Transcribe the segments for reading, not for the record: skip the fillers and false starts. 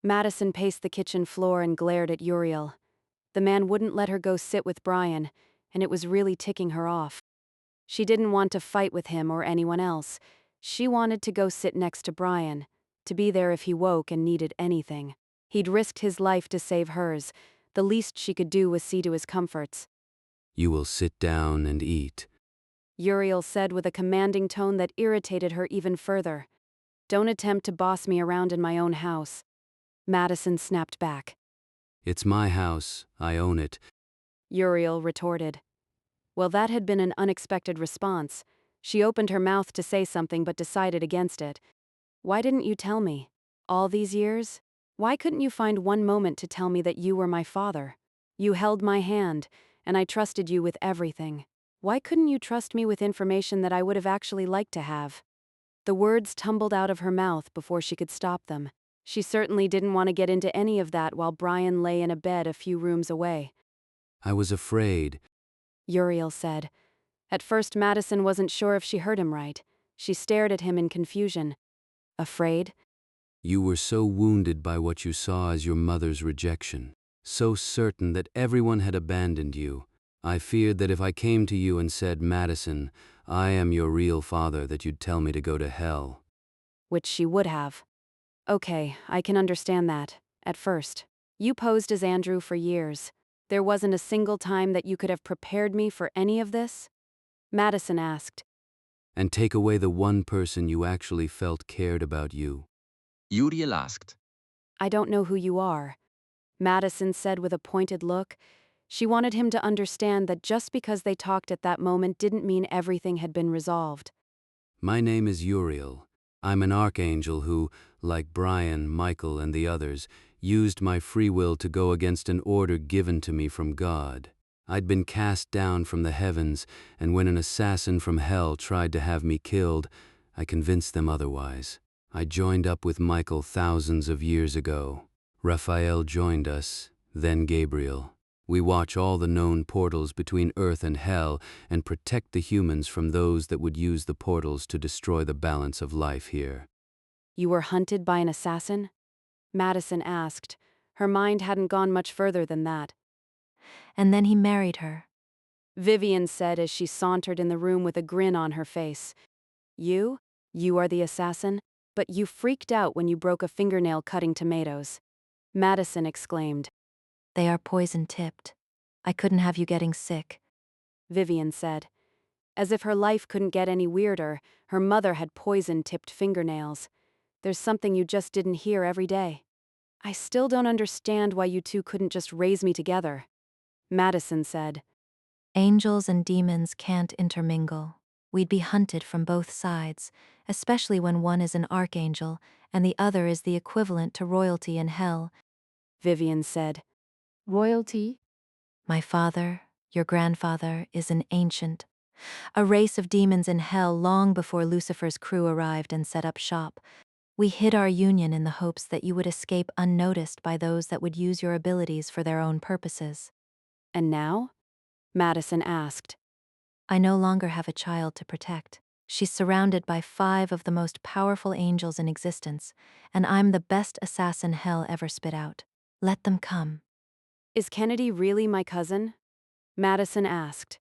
Madison paced the kitchen floor and glared at Uriel. The man wouldn't let her go sit with Brian, and it was really ticking her off. She didn't want to fight with him or anyone else. She wanted to go sit next to Brian, to be there if he woke and needed anything. He'd risked his life to save hers. The least she could do was see to his comforts. You will sit down and eat. Uriel said with a commanding tone that irritated her even further. Don't attempt to boss me around in my own house. Madison snapped back. It's my house, I own it. Uriel retorted. Well, that had been an unexpected response. She opened her mouth to say something but decided against it. Why didn't you tell me? All these years? Why couldn't you find one moment to tell me that you were my father? You held my hand, and I trusted you with everything. Why couldn't you trust me with information that I would have actually liked to have? The words tumbled out of her mouth before she could stop them. She certainly didn't want to get into any of that while Brian lay in a bed a few rooms away. I was afraid. Uriel said. At first, Madison wasn't sure if she heard him right. She stared at him in confusion. Afraid? You were so wounded by what you saw as your mother's rejection, so certain that everyone had abandoned you. I feared that if I came to you and said, Madison, I am your real father, that you'd tell me to go to hell. Which she would have. Okay, I can understand that. At first. You posed as Andrew for years. There wasn't a single time that you could have prepared me for any of this? Madison asked. And take away the one person you actually felt cared about you. Uriel asked. I don't know who you are. Madison said with a pointed look. She wanted him to understand that just because they talked at that moment didn't mean everything had been resolved. My name is Uriel. I'm an archangel who, like Brian, Michael, and the others, used my free will to go against an order given to me from God. I'd been cast down from the heavens, and when an assassin from hell tried to have me killed, I convinced them otherwise. I joined up with Michael thousands of years ago. Raphael joined us, then Gabriel. We watch all the known portals between Earth and Hell and protect the humans from those that would use the portals to destroy the balance of life here. You were hunted by an assassin? Madison asked. Her mind hadn't gone much further than that. And then he married her. Vivian said as she sauntered in the room with a grin on her face. You? You are the assassin? But you freaked out when you broke a fingernail cutting tomatoes. Madison exclaimed. They are poison-tipped. I couldn't have you getting sick. Vivian said. As if her life couldn't get any weirder, her mother had poison-tipped fingernails. There's something you just didn't hear every day. I still don't understand why you two couldn't just raise me together. Madison said. Angels and demons can't intermingle. We'd be hunted from both sides, especially when one is an archangel and the other is the equivalent to royalty in hell. Vivian said. Royalty? My father, your grandfather, is an ancient. A race of demons in hell long before Lucifer's crew arrived and set up shop. We hid our union in the hopes that you would escape unnoticed by those that would use your abilities for their own purposes. And now? Madison asked. I no longer have a child to protect. She's surrounded by 5 of the most powerful angels in existence, and I'm the best assassin hell ever spit out. Let them come. Is Kennedy really my cousin? Madison asked.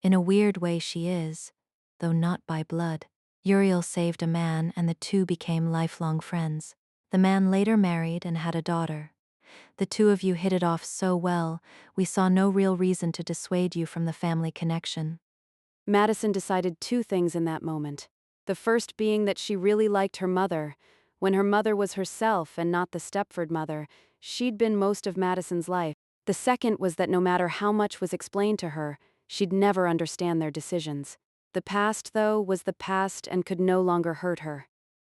In a weird way she is, though not by blood. Uriel saved a man and the two became lifelong friends. The man later married and had a daughter. The two of you hit it off so well, we saw no real reason to dissuade you from the family connection. Madison decided 2 things in that moment. The first being that she really liked her mother. When her mother was herself and not the Stepford mother, she'd been most of Madison's life. The second was that no matter how much was explained to her, she'd never understand their decisions. The past, though, was the past and could no longer hurt her.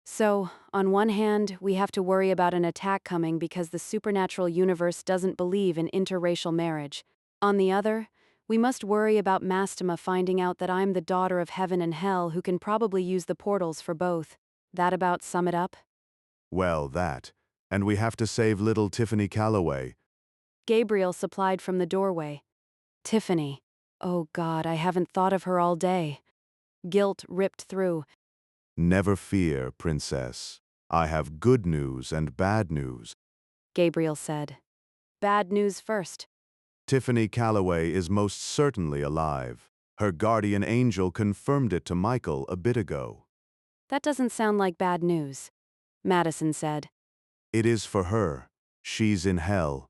So, on one hand, we have to worry about an attack coming because the supernatural universe doesn't believe in interracial marriage. On the other, we must worry about Mastema finding out that I'm the daughter of heaven and hell who can probably use the portals for both. That about sum it up? Well, that. And we have to save little Tiffany Calloway. Gabriel supplied from the doorway. Tiffany. Oh God, I haven't thought of her all day. Guilt ripped through. Never fear, princess. I have good news and bad news. Gabriel said. Bad news first. Tiffany Calloway is most certainly alive. Her guardian angel confirmed it to Michael a bit ago. That doesn't sound like bad news, Madison said. It is for her. She's in hell,